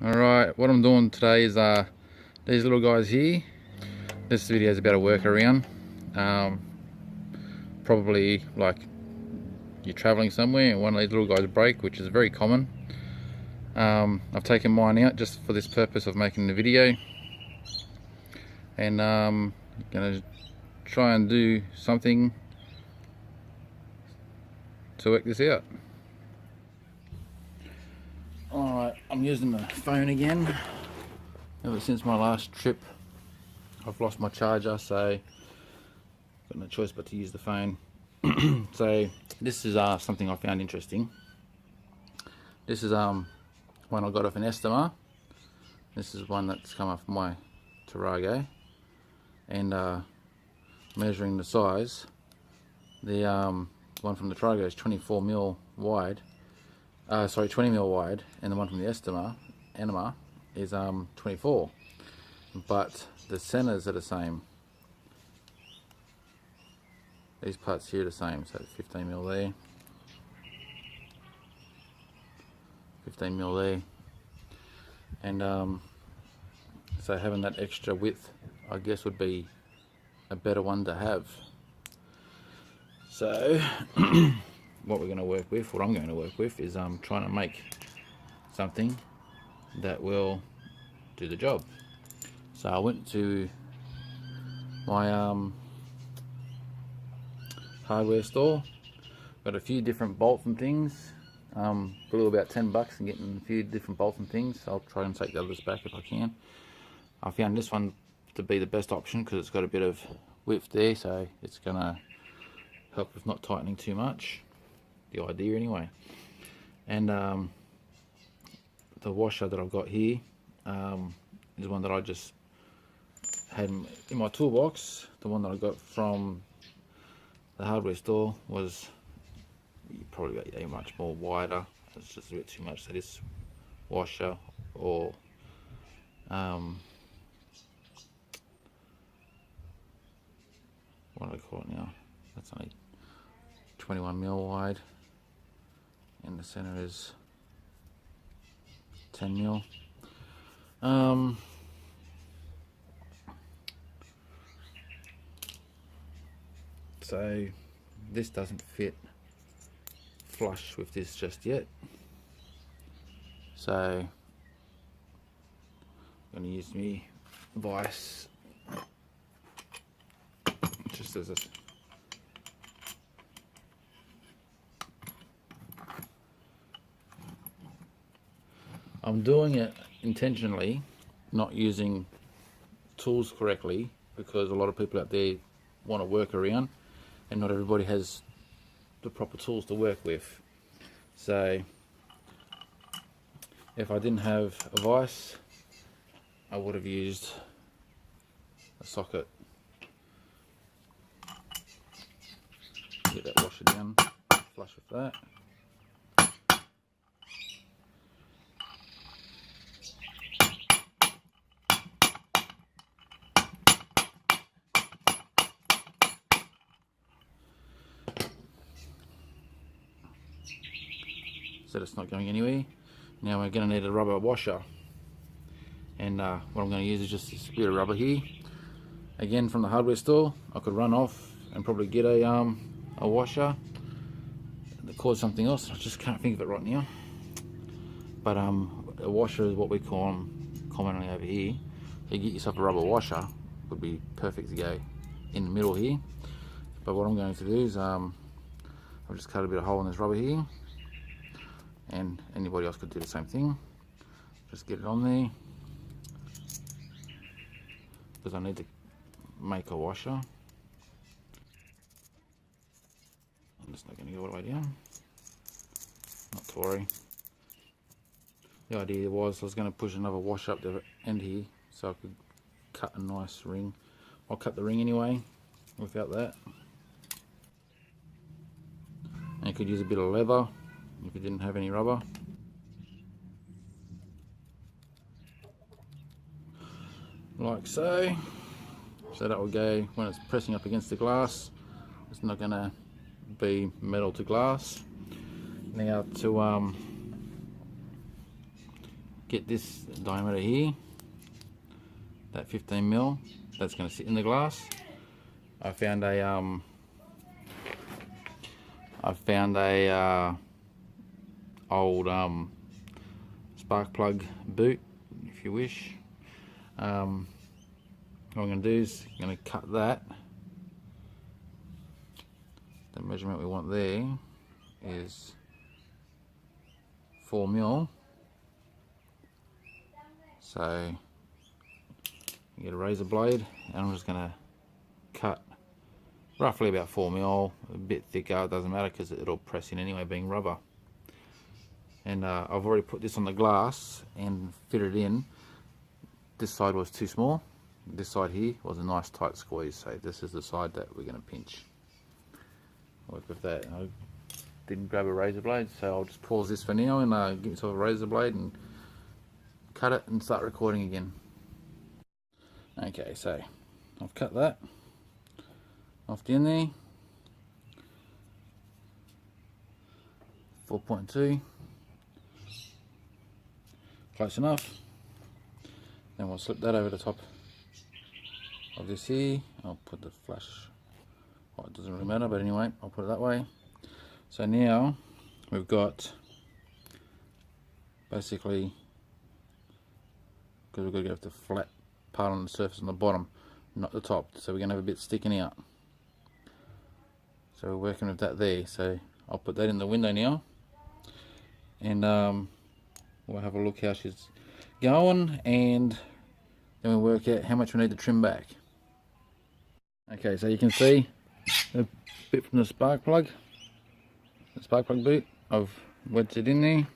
Alright, what I'm doing today is these little guys here. This video is about a workaround. Probably like you're traveling somewhere and one of these little guys break, which is very common. I've taken mine out just for this purpose of making the video, and I'm gonna try and do something to work this out. Alright, I'm using the phone again. Ever since my last trip I've lost my charger, so got no choice but to use the phone. So this is something I found interesting. This is one I got off an Estima. This is one that's come off my Tarago, and measuring the size, the one from the Tarago is 24mm wide. 20mm wide, and the one from the Estima is 24, but the centers are the same. These parts here are the same, so 15mm there, 15mm there, and so having that extra width, I guess, would be a better one to have. So what we're going to work with, what I'm going to work with, is trying to make something that will do the job. So I went to my hardware store, got a few different bolts and things. Blew about $10 and getting a few different bolts and things. I'll try and take the others back if I can. I found this one to be the best option because it's got a bit of width there, so it's going to help with not tightening too much. The idea anyway. And the washer that I've got here is one that I just had in my toolbox. The one that I got from the hardware store was probably a much more wider. It's just a bit too much. So this washer, or what do I call it now? That's only 21mm wide, and the center is 10mm. So this doesn't fit flush with this just yet, so I'm going to use my vise just as a I'm doing it intentionally, not using tools correctly, because a lot of people out there want to work around and not everybody has the proper tools to work with. So if I didn't have a vise, I would have used a socket. Get that washer down, flush with that. So it's not going anywhere. Now we're going to need a rubber washer, and what I'm going to use is just this bit of rubber here, again from the hardware store. I could run off and probably get a washer that calls something else. I just can't think of it right now, but a washer is what we call them commonly over here. So you get yourself a rubber washer, would be perfect to go in the middle here. But what I'm going to do is I'll just cut a bit of hole in this rubber here, and anybody else could do the same thing. Just get it on there, because I need to make a washer. I'm just not going to go all the way down, not to worry. The idea was I was going to push another washer up the end here so I could cut a nice ring. I'll cut the ring anyway without that. And you could use a bit of leather if you didn't have any rubber. Like so. So that will go, when it's pressing up against the glass, it's not going to be metal to glass. Now to get this diameter here, that 15mm, that's going to sit in the glass. I found a old spark plug boot, if you wish. What I'm going to do is I'm going to cut that. The measurement we want there is 4mm. So you get a razor blade, and I'm just going to cut roughly about 4mm, a bit thicker, it doesn't matter because it'll press in anyway, being rubber. And I've already put this on the glass and fitted it in. This side was too small, this side here was a nice tight squeeze, so this is the side that we're going to pinch. Work with that. I didn't grab a razor blade, so I'll just pause this for now and get myself a razor blade and cut it and start recording again. Okay, so I've cut that off the end there, 4.2, close enough. Then we'll slip that over the top of this here. I'll put the flash, oh, it doesn't really matter, but anyway, I'll put it that way. So now we've got basically, because we've got to go with the flat part on the surface on the bottom, not the top, so we're going to have a bit sticking out. So we're working with that there, so I'll put that in the window now, and we'll have a look how she's going, and then we'll work out how much we need to trim back. Okay, so you can see a bit from the spark plug boot, I've wedged it in there,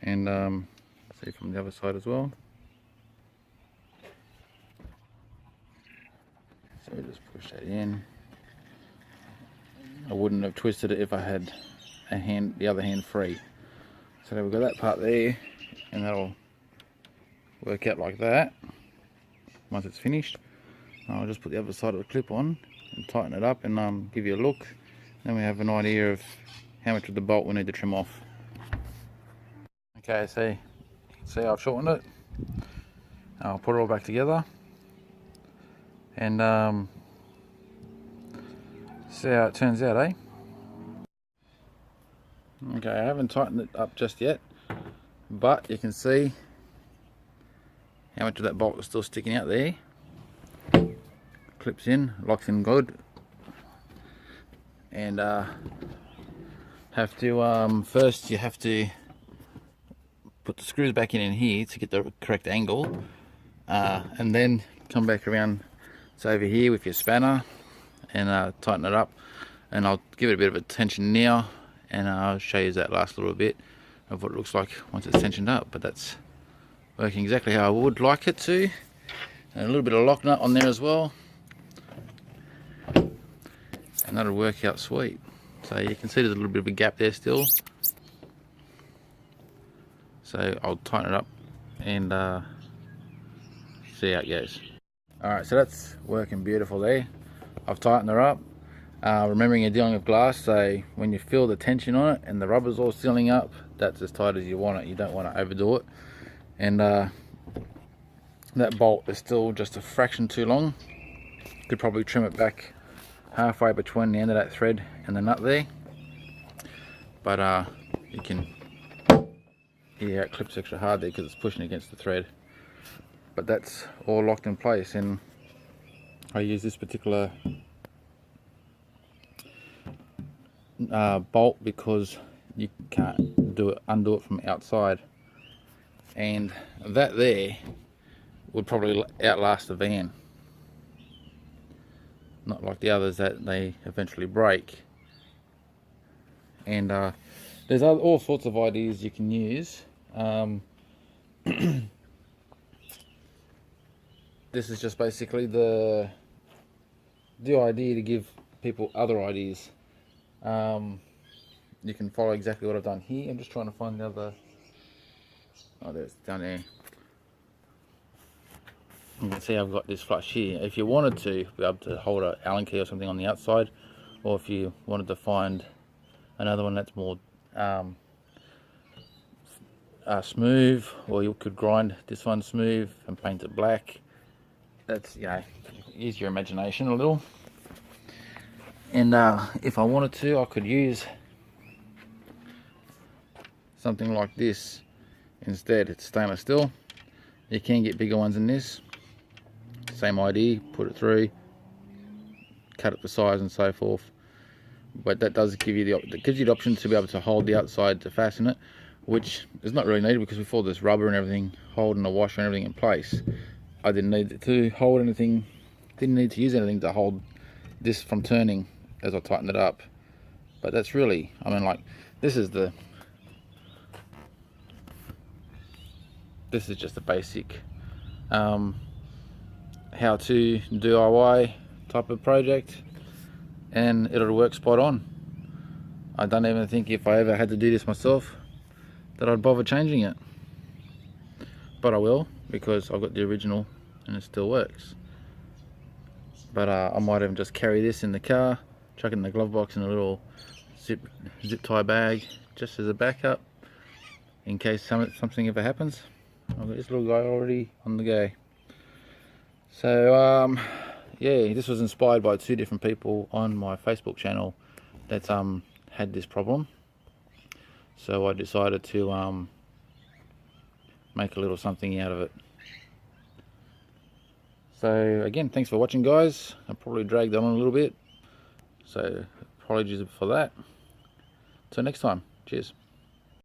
and see from the other side as well. So we just push that in. I wouldn't have twisted it if I had the other hand free. So we've got that part there, and that'll work out like that once it's finished. I'll just put the other side of the clip on and tighten it up and give you a look. Then we have an idea of how much of the bolt we need to trim off. Okay, so you can see I've shortened it. I'll put it all back together and see how it turns out, eh? Okay, I haven't tightened it up just yet, but you can see how much of that bolt is still sticking out there. Clips in, locks in good, and have to first you have to put the screws back in here to get the correct angle, and then come back around to over here with your spanner and tighten it up. And I'll give it a bit of a tension now, and I'll show you that last little bit of what it looks like once it's tensioned up. But that's working exactly how I would like it to, and a little bit of lock nut on there as well, and that'll work out sweet. So you can see there's a little bit of a gap there still, so I'll tighten it up and see how it goes. Alright, so that's working beautiful there. I've tightened her up. Remembering you're dealing with glass, so when you feel the tension on it and the rubber's all sealing up, that's as tight as you want it. You don't want to overdo it. And that bolt is still just a fraction too long. Could probably trim it back halfway between the end of that thread and the nut there. But you can hear it clips extra hard there because it's pushing against the thread. But that's all locked in place, and I use this particular bolt because you can't undo it from outside, and that there would probably outlast the van, not like the others that they eventually break. And there's all sorts of ideas you can use. This is just basically the idea to give people other ideas. You can follow exactly what I've done here. I'm just trying to find the other. Oh, there's down there. You can see I've got this flush here. If you wanted to be able to hold an Allen key or something on the outside, or if you wanted to find another one that's more smooth, or you could grind this one smooth and paint it black. That's, you know, use your imagination a little. And if I wanted to, I could use something like this instead. It's stainless steel. You can get bigger ones than this. Same idea, put it through, cut it to size and so forth. But that does give you the option to be able to hold the outside to fasten it, which is not really needed because with all this rubber and everything holding the washer and everything in place, I didn't need to hold anything, didn't need to use anything to hold this from turning as I tightened it up. But that's really, I mean, like, this is just a basic how to DIY type of project, and it'll work spot on. I don't even think if I ever had to do this myself that I'd bother changing it, but I will, because I've got the original and it still works. But I might even just carry this in the car, chuck it in the glove box in a little zip tie bag just as a backup in case something ever happens. I've got this little guy already on the go. So yeah, this was inspired by 2 different people on my Facebook channel that had this problem. So I decided to make a little something out of it. So again, thanks for watching, guys. I probably dragged on a little bit, so apologies for that. Till next time, cheers.